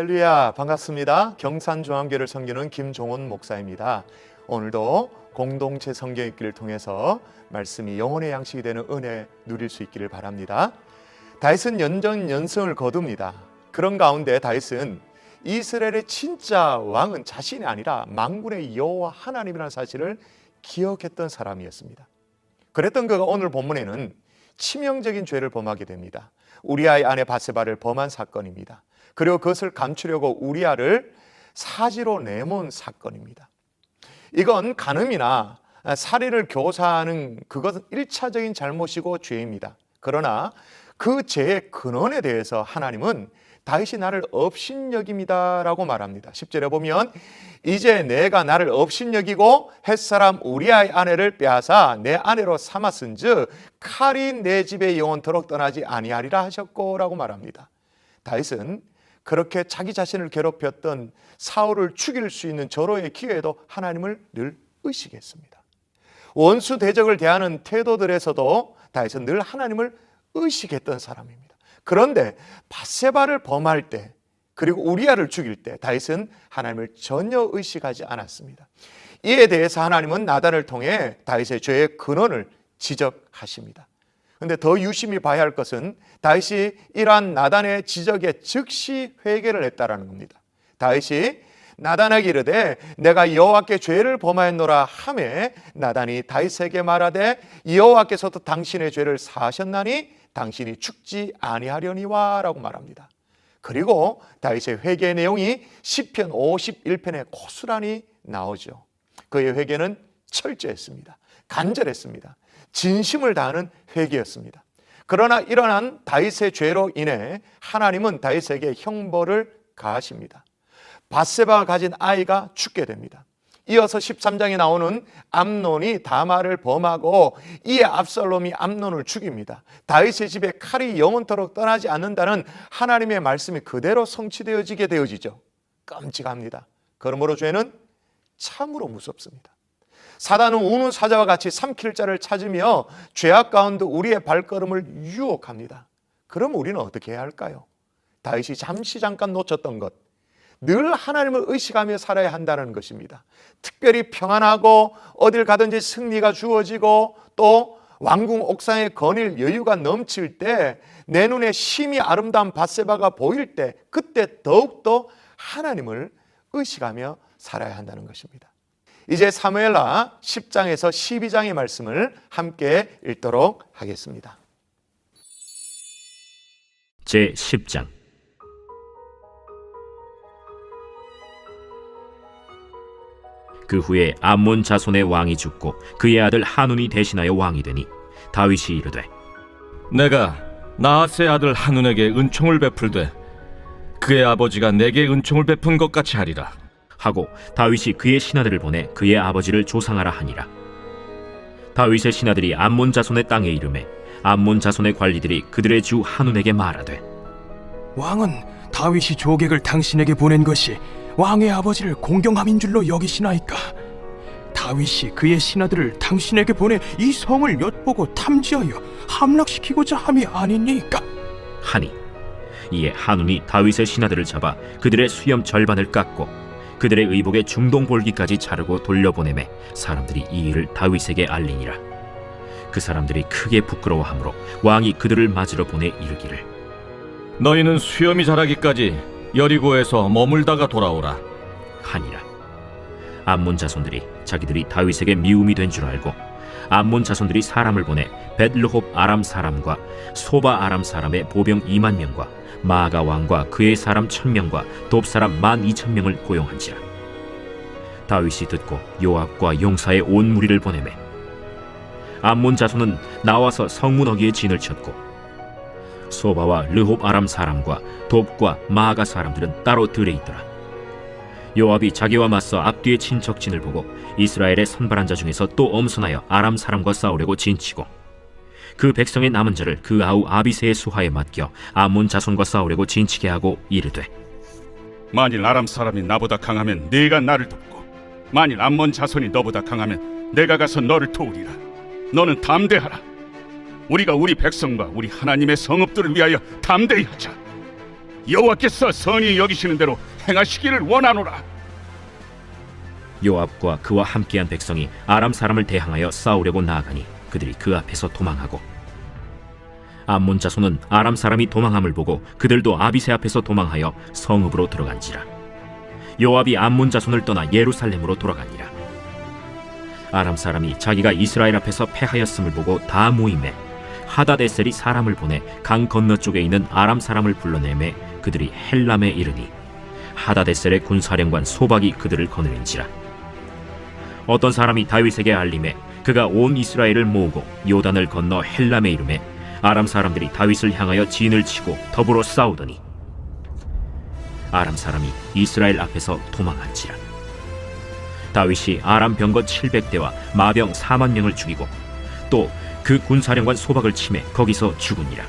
할렐루야, 반갑습니다. 경산중앙교회를 섬기는 김종훈 목사입니다. 오늘도 공동체 성경 읽기를 통해서 말씀이 영혼의 양식이 되는 은혜 누릴 수 있기를 바랍니다. 다윗은 연전연승을 거둡니다. 그런 가운데 다윗은 이스라엘의 진짜 왕은 자신이 아니라 만군의 여호와 하나님이라는 사실을 기억했던 사람이었습니다. 그랬던 그가 오늘 본문에는 치명적인 죄를 범하게 됩니다. 우리아의 아내 바세바를 범한 사건입니다. 그리고 그것을 감추려고 우리아를 사지로 내몬 사건입니다. 이건 간음이나 살인을 교사하는 그것은 1차적인 잘못이고 죄입니다. 그러나 그 죄의 근원에 대해서 하나님은 다윗이 나를 업신여깁니다라고 말합니다. 10절에 보면 이제 내가 나를 업신여기고 햇사람 우리아의 아내를 빼앗아 내 아내로 삼았은즉 칼이 내 집에 영원토록 떠나지 아니하리라 하셨고 라고 말합니다. 다윗은 그렇게 자기 자신을 괴롭혔던 사울을 죽일 수 있는 절호의 기회에도 하나님을 늘 의식했습니다. 원수 대적을 대하는 태도들에서도 다윗은 늘 하나님을 의식했던 사람입니다. 그런데 바세바를 범할 때 그리고 우리아를 죽일 때 다윗은 하나님을 전혀 의식하지 않았습니다. 이에 대해서 하나님은 나단을 통해 다윗의 죄의 근원을 지적하십니다. 그런데 더 유심히 봐야 할 것은 다윗이 이러한 나단의 지적에 즉시 회개를 했다라는 겁니다. 다윗이 나단에게 이르되 내가 여호와께 죄를 범하였노라 하매 나단이 다윗에게 말하되 여호와께서도 당신의 죄를 사하셨나니 당신이 죽지 아니하려니와 라고 말합니다. 그리고 다윗의 회개의 내용이 시편 51편에 고스란히 나오죠. 그의 회개는 철저했습니다. 간절했습니다. 진심을 다하는 회개였습니다. 그러나 일어난 다윗의 죄로 인해 하나님은 다윗에게 형벌을 가하십니다. 바세바가 가진 아이가 죽게 됩니다. 이어서 13장에 나오는 암논이 다말을 범하고 이에 압살롬이 암논을 죽입니다. 다윗의 집에 칼이 영원토록 떠나지 않는다는 하나님의 말씀이 그대로 성취되어지게 되어지죠. 끔찍합니다. 그러므로 죄는 참으로 무섭습니다. 사단은 우는 사자와 같이 삼킬 자를 찾으며 죄악 가운데 우리의 발걸음을 유혹합니다. 그럼 우리는 어떻게 해야 할까요? 다윗이 잠깐 놓쳤던 것, 늘 하나님을 의식하며 살아야 한다는 것입니다. 특별히 평안하고 어딜 가든지 승리가 주어지고 또 왕궁 옥상에 거닐 여유가 넘칠 때 내 눈에 심히 아름다운 바세바가 보일 때 그때 더욱더 하나님을 의식하며 살아야 한다는 것입니다. 이제 사무엘하 10장에서 12장의 말씀을 함께 읽도록 하겠습니다. 제 10장. 그 후에 암몬 자손의 왕이 죽고 그의 아들 한운이 대신하여 왕이 되니 다윗이 이르되 내가 나앗의 아들 한운에게 은총을 베풀되 그의 아버지가 내게 은총을 베푼 것 같이 하리라 하고 다윗이 그의 신하들을 보내 그의 아버지를 조상하라 하니라. 다윗의 신하들이 암몬 자손의 땅에 이르매 암몬 자손의 관리들이 그들의 주 한운에게 말하되 왕은 다윗이 조객을 당신에게 보낸 것이 왕의 아버지를 공경함인 줄로 여기시나이까? 다윗이 그의 신하들을 당신에게 보내 이 성을 엿보고 탐지하여 함락시키고자 함이 아니니까? 하니 이에 한운이 다윗의 신하들을 잡아 그들의 수염 절반을 깎고 그들의 의복의 중동볼기까지 자르고 돌려보내매 사람들이 이 일을 다윗에게 알리니라. 그 사람들이 크게 부끄러워하므로 왕이 그들을 맞으러 보내 이르기를 너희는 수염이 자라기까지 여리고에서 머물다가 돌아오라 하니라. 암몬 자손들이 자기들이 다윗에게 미움이 된 줄 알고 암몬 자손들이 사람을 보내 벳르홉 아람 사람과 소바 아람 사람의 보병 2만 명과 마아가 왕과 그의 사람 1000명과 돕 사람 12,000명을 고용한지라. 다윗이 듣고 요압과 용사의 온 무리를 보내매 암몬 자손은 나와서 성문 어귀에 진을 쳤고 소바와 르홉 아람 사람과 돕과 마아가 사람들은 따로 들에 있더라. 요압이 자기와 맞서 앞뒤의 친척진을 보고 이스라엘의 선발한 자 중에서 또 엄선하여 아람 사람과 싸우려고 진치고 그 백성의 남은 자를 그 아우 아비새의 수하에 맡겨 암몬 자손과 싸우려고 진치게 하고 이르되 만일 아람 사람이 나보다 강하면 네가 나를 돕고 만일 암몬 자손이 너보다 강하면 내가 가서 너를 도우리라. 너는 담대하라. 우리가 우리 백성과 우리 하나님의 성읍들을 위하여 담대히 하자. 여호와께서 선히 여기시는 대로 행하시기를 원하노라. 요압과 그와 함께한 백성이 아람 사람을 대항하여 싸우려고 나아가니 그들이 그 앞에서 도망하고, 암몬 자손은 아람 사람이 도망함을 보고 그들도 아비새 앞에서 도망하여 성읍으로 들어간지라. 요압이 암몬 자손을 떠나 예루살렘으로 돌아가니라. 아람 사람이 자기가 이스라엘 앞에서 패하였음을 보고 다 모임에 하다데셀이 사람을 보내 강 건너쪽에 있는 아람 사람을 불러내매 그들이 헬람에 이르니 하다데셀의 군사령관 소박이 그들을 거느린지라. 어떤 사람이 다윗에게 알림해 그가 온 이스라엘을 모으고 요단을 건너 헬람에 이르매 아람 사람들이 다윗을 향하여 진을 치고 더불어 싸우더니 아람 사람이 이스라엘 앞에서 도망한지라. 다윗이 아람 병거 700대와 마병 4만 명을 죽이고 또 그 군사령관 소박을 치매 거기서 죽으니라.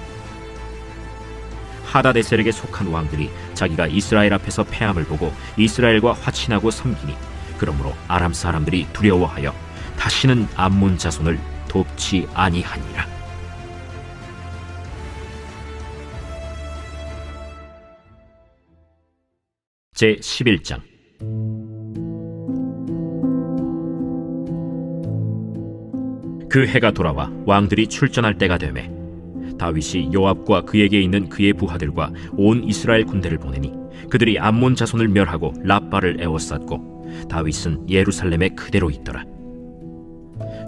하다데셀에게 속한 왕들이 자기가 이스라엘 앞에서 패함을 보고 이스라엘과 화친하고 섬기니 그러므로 아람 사람들이 두려워하여 다시는 암몬 자손을 돕지 아니하니라. 제 11장. 그 해가 돌아와 왕들이 출전할 때가 되매 다윗이 요압과 그에게 있는 그의 부하들과 온 이스라엘 군대를 보내니 그들이 암몬 자손을 멸하고 라빠를 에워쌌고 다윗은 예루살렘에 그대로 있더라.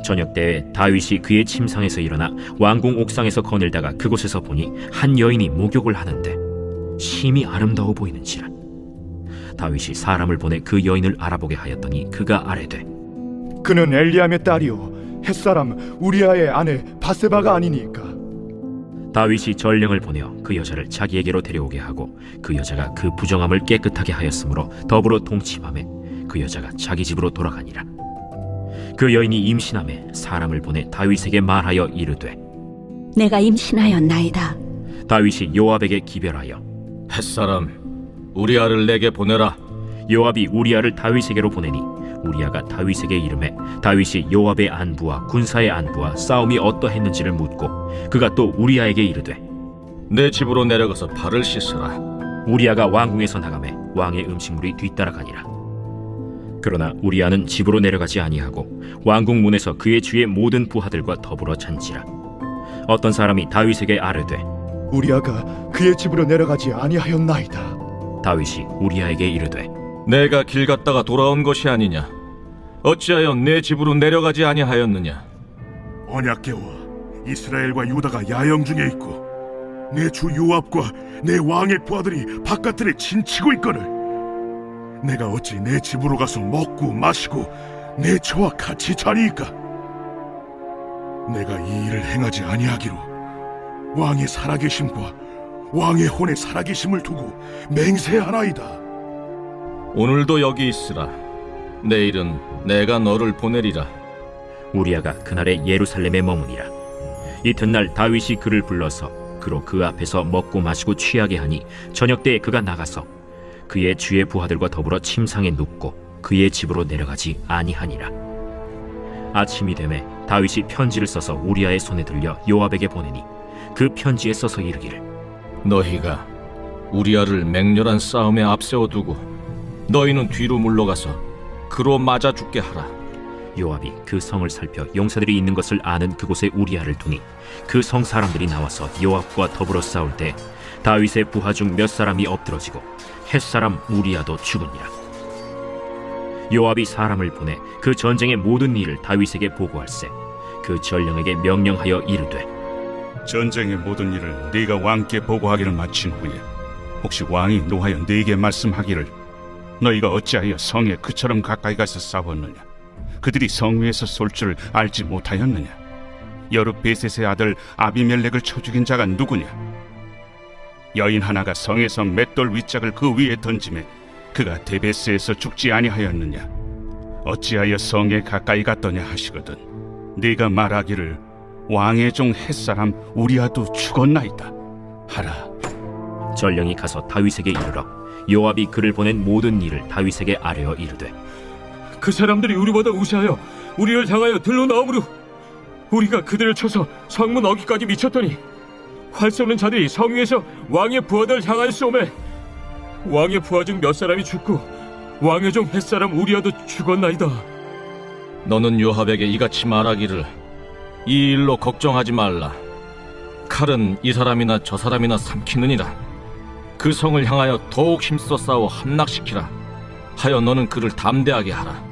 저녁 때에 다윗이 그의 침상에서 일어나 왕궁 옥상에서 거닐다가 그곳에서 보니 한 여인이 목욕을 하는데 심히 아름다워 보이는지라. 다윗이 사람을 보내 그 여인을 알아보게 하였더니 그가 아뢰되 그는 엘리암의 딸이요 햇사람 우리아의 아내 바세바가 아니니까. 다윗이 전령을 보내어 그 여자를 자기에게로 데려오게 하고 그 여자가 그 부정함을 깨끗하게 하였으므로 더불어 동침하매 그 여자가 자기 집으로 돌아가니라. 그 여인이 임신하매 사람을 보내 다윗에게 말하여 이르되 내가 임신하였나이다. 다윗이 요압에게 기별하여 햇사람 우리아를 내게 보내라. 요압이 우리아를 다윗에게로 보내니 우리아가 다윗에게 이르매 다윗이 요압의 안부와 군사의 안부와 싸움이 어떠했는지를 묻고 그가 또 우리아에게 이르되 내 집으로 내려가서 발을 씻으라. 우리아가 왕궁에서 나가매 왕의 음식물이 뒤따라가니라. 그러나 우리아는 집으로 내려가지 아니하고 왕궁 문에서 그의 주의 모든 부하들과 더불어 잔지라. 어떤 사람이 다윗에게 아뢰되 우리아가 그의 집으로 내려가지 아니하였나이다. 다윗이 우리아에게 이르되 내가 길 갔다가 돌아온 것이 아니냐? 어찌하여 내 집으로 내려가지 아니하였느냐? 언약궤와 이스라엘과 유다가 야영 중에 있고 내 주 요압과 내 왕의 부하들이 바깥들에 진치고 있거늘 내가 어찌 내 집으로 가서 먹고 마시고 내 처와 같이 자리이까? 내가 이 일을 행하지 아니하기로 왕의 살아계심과 왕의 혼의 살아계심을 두고 맹세하나이다. 오늘도 여기 있으라. 내일은 내가 너를 보내리라. 우리아가 그날에 예루살렘에 머무니라. 이튿날 다윗이 그를 불러서 그로 그 앞에서 먹고 마시고 취하게 하니 저녁 때에 그가 나가서 그의 주의 부하들과 더불어 침상에 눕고 그의 집으로 내려가지 아니하니라. 아침이 되매 다윗이 편지를 써서 우리아의 손에 들려 요압에게 보내니 그 편지에 써서 이르기를 너희가 우리아를 맹렬한 싸움에 앞세워두고 너희는 뒤로 물러가서 그로 맞아 죽게 하라. 요압이 그 성을 살펴 용사들이 있는 것을 아는 그곳에 우리아를 두니 그 성 사람들이 나와서 요압과 더불어 싸울 때 다윗의 부하 중 몇 사람이 엎드러지고 햇사람 우리아도 죽으니라. 요압이 사람을 보내 그 전쟁의 모든 일을 다윗에게 보고할세 그 전령에게 명령하여 이르되 전쟁의 모든 일을 네가 왕께 보고하기를 마친 후에 혹시 왕이 노하여 네게 말씀하기를 너희가 어찌하여 성에 그처럼 가까이 가서 싸웠느냐? 그들이 성 위에서 쏠 줄 알지 못하였느냐? 여룻베셋의 아들 아비멜렉을 쳐 죽인 자가 누구냐? 여인 하나가 성에서 맷돌 윗짝을 그 위에 던지매 그가 데베스에서 죽지 아니하였느냐? 어찌하여 성에 가까이 갔더냐 하시거든 네가 말하기를 왕의 종 햇사람 우리아도 죽었나이다 하라. 전령이 가서 다윗에게 이르러 요압이 그를 보낸 모든 일을 다윗에게 아뢰어 이르되 그 사람들이 우리보다 우세하여 우리를 향하여 들러 나오므로 우리가 그들을 쳐서 성문 어귀까지 미쳤더니 활 쏘는 자들이 성 위에서 왕의 부하들을 향하여 쏘매 왕의 부하 중 몇 사람이 죽고 왕의 종 햇사람 우리아도 죽었나이다. 너는 요압에게 이같이 말하기를 이 일로 걱정하지 말라. 칼은 이 사람이나 저 사람이나 삼키느니라. 그 성을 향하여 더욱 힘써 싸워 함락시키라. 하여 너는 그를 담대하게 하라.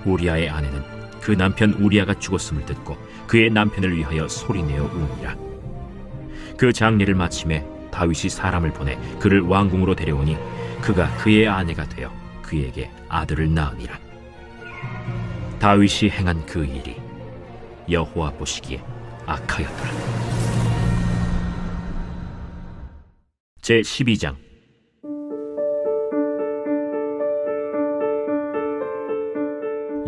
우리아의 아내는 그 남편 우리아가 죽었음을 듣고 그의 남편을 위하여 소리내어 우니라. 그 장례를 마침에 다윗이 사람을 보내 그를 왕궁으로 데려오니 그가 그의 아내가 되어 그에게 아들을 낳으니라. 다윗이 행한 그 일이 여호와 보시기에 악하였더라. 제 12장.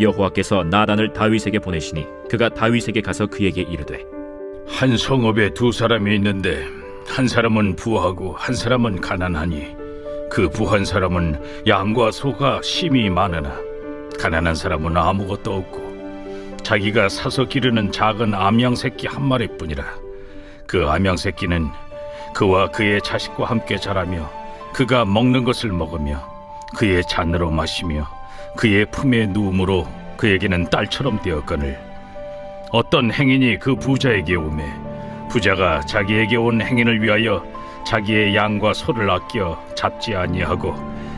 여호와께서 나단을 다윗에게 보내시니 그가 다윗에게 가서 그에게 이르되 한 성읍에 두 사람이 있는데 한 사람은 부하고 한 사람은 가난하니 그 부한 사람은 양과 소가 심히 많으나 가난한 사람은 아무것도 없고 자기가 사서 기르는 작은 암양 새끼 한 마리뿐이라. 그 암양 새끼는 그와 그의 자식과 함께 자라며 그가 먹는 것을 먹으며 그의 잔으로 마시며 그의 품에 누움으로 그에게는 딸처럼 되었거늘 어떤 행인이 그 부자에게 오매 부자가 자기에게 온 행인을 위하여 자기의 양과 소를 아껴 잡지 아니하고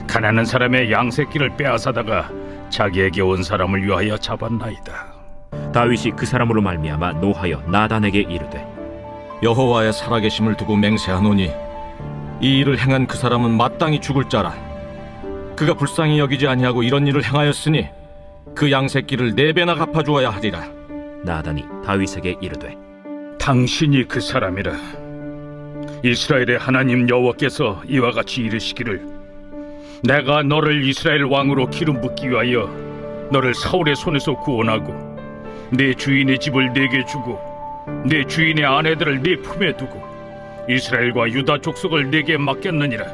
가난한 사람의 양 새끼를 빼앗아다가 자기에게 온 사람을 위하여 잡았나이다. 다윗이 그 사람으로 말미암아 노하여 나단에게 이르되 여호와의 살아계심을 두고 맹세하노니 이 일을 행한 그 사람은 마땅히 죽을 자라. 그가 불쌍히 여기지 아니하고 이런 일을 행하였으니 그 양 새끼를 4배나 갚아주어야 하리라. 나단이 다윗에게 이르되 당신이 그 사람이라. 이스라엘의 하나님 여호와께서 이와 같이 이르시기를 내가 너를 이스라엘 왕으로 기름 붓기 위하여 너를 사울의 손에서 구원하고 내 주인의 집을 내게 주고 내 주인의 아내들을 네 품에 두고 이스라엘과 유다 족속을 내게 맡겼느니라.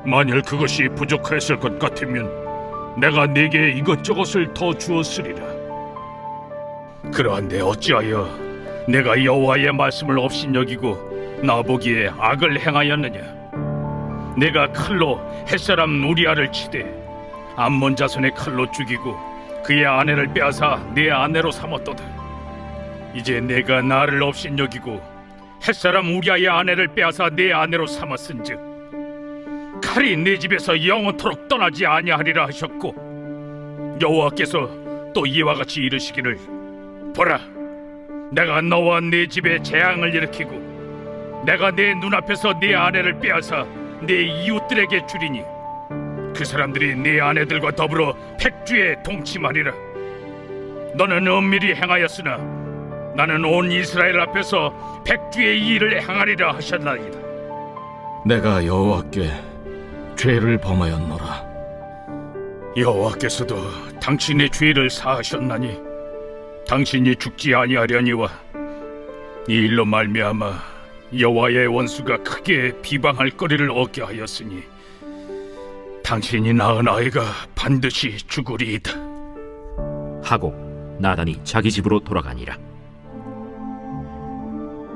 만일 그것이 부족하였을 것 같으면 내가 네게 이것저것을 더 주었으리라. 그러한데 어찌하여 내가 여호와의 말씀을 업신여기고 나보기에 악을 행하였느냐. 내가 칼로 햇사람 우리아를 치되 암몬 자손의 칼로 죽이고 그의 아내를 빼앗아 내 아내로 삼았도다. 이제 내가 나를 업신여기고 햇사람 우리아의 아내를 빼앗아 내 아내로 삼았은즉 칼이 내 집에서 영원토록 떠나지 아니하리라 하셨고 여호와께서 또 이와 같이 이르시기를 보라 내가 너와 네 집에 재앙을 일으키고 내가 내 눈앞에서 네 아내를 빼앗아 내 이웃들에게 주리니 그 사람들이 네 아내들과 더불어 백주에 동침하리라. 너는 은밀히 행하였으나 나는 온 이스라엘 앞에서 백주의 일을 행하리라 하셨나이다. 내가 여호와께 죄를 범하였노라. 여호와께서도 당신의 죄를 사하셨나니 당신이 죽지 아니하려니와 이 일로 말미암아 여호와의 원수가 크게 비방할 거리를 얻게 하였으니 당신이 낳은 아이가 반드시 죽으리이다. 하고 나단이 자기 집으로 돌아가니라.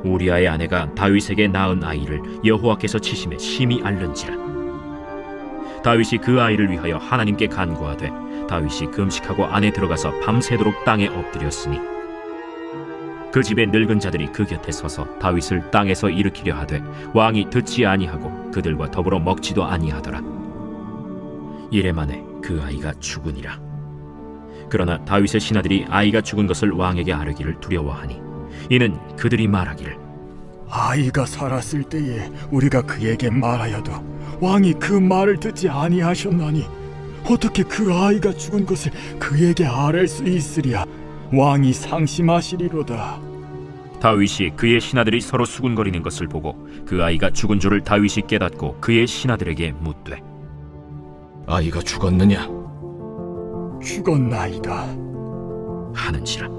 우리아의 아내가 다윗에게 낳은 아이를 여호와께서 치심에 심히 앓는지라. 다윗이 그 아이를 위하여 하나님께 간구하되 다윗이 금식하고 안에 들어가서 밤새도록 땅에 엎드렸으니 그 집의 늙은 자들이 그 곁에 서서 다윗을 땅에서 일으키려 하되 왕이 듣지 아니하고 그들과 더불어 먹지도 아니하더라. 이래 만에 그 아이가 죽으니라. 그러나 다윗의 신하들이 아이가 죽은 것을 왕에게 아뢰기를 두려워하니 이는 그들이 말하기를 아이가 살았을 때에 우리가 그에게 말하여도 왕이 그 말을 듣지 아니하셨나니 어떻게 그 아이가 죽은 것을 그에게 아뢰 수 있으랴. 왕이 상심하시리로다. 다윗이 그의 신하들이 서로 수군거리는 것을 보고 그 아이가 죽은 줄을 다윗이 깨닫고 그의 신하들에게 묻되 아이가 죽었느냐? 죽었나이다 하는지라.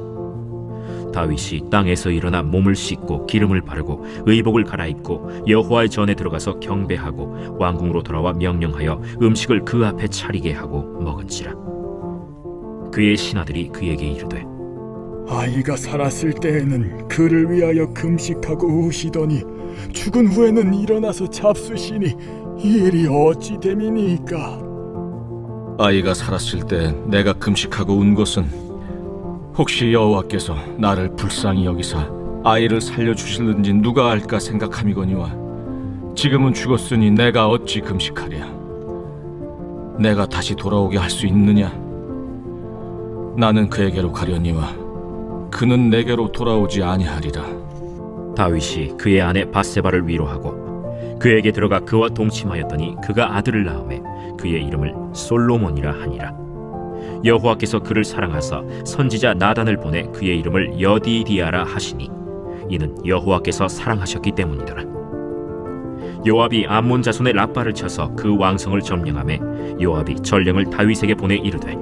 다윗이 땅에서 일어나 몸을 씻고 기름을 바르고 의복을 갈아입고 여호와의 전에 들어가서 경배하고 왕궁으로 돌아와 명령하여 음식을 그 앞에 차리게 하고 먹은지라. 그의 신하들이 그에게 이르되 아이가 살았을 때에는 그를 위하여 금식하고 우시더니 죽은 후에는 일어나서 잡수시니 이 일이 어찌 됨이니까? 아이가 살았을 때 내가 금식하고 운 것은 혹시 여호와께서 나를 불쌍히 여기사 아이를 살려주실는지 누가 알까 생각함이거니와 지금은 죽었으니 내가 어찌 금식하랴? 내가 다시 돌아오게 할 수 있느냐? 나는 그에게로 가려니와 그는 내게로 돌아오지 아니하리라. 다윗이 그의 아내 바세바를 위로하고 그에게 들어가 그와 동침하였더니 그가 아들을 낳음에 그의 이름을 솔로몬이라 하니라. 여호와께서 그를 사랑하사 선지자 나단을 보내 그의 이름을 여디디아라 하시니 이는 여호와께서 사랑하셨기 때문이더라. 요압이 암몬 자손의 라빠를 쳐서 그 왕성을 점령하매 요압이 전령을 다윗에게 보내 이르되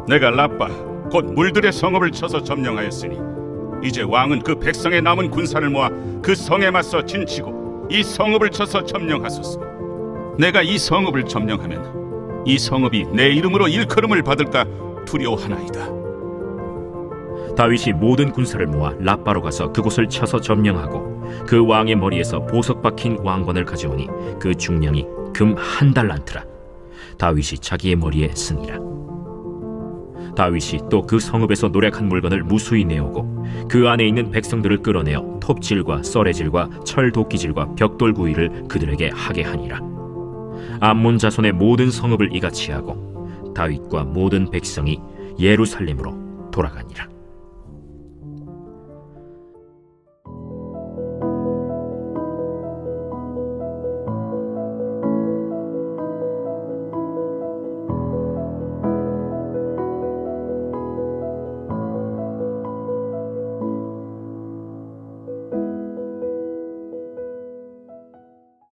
내가 라빠 곧 물들의 성읍을 쳐서 점령하였으니 이제 왕은 그 백성의 남은 군사를 모아 그 성에 맞서 진치고 이 성읍을 쳐서 점령하소서. 내가 이 성읍을 점령하면 이 성읍이 내 이름으로 일컬음을 받을까 두려워하나이다. 다윗이 모든 군사를 모아 라빠로 가서 그곳을 쳐서 점령하고 그 왕의 머리에서 보석 박힌 왕관을 가져오니 그 중량이 금 1달란트라. 다윗이 자기의 머리에 쓰니라. 다윗이 또 그 성읍에서 노력한 물건을 무수히 내오고 그 안에 있는 백성들을 끌어내어 톱질과 썰애질과 철도끼질과 벽돌구이를 그들에게 하게 하니라. 암몬 자손의 모든 성읍을 이같이 하고 다윗과 모든 백성이 예루살렘으로 돌아가니라.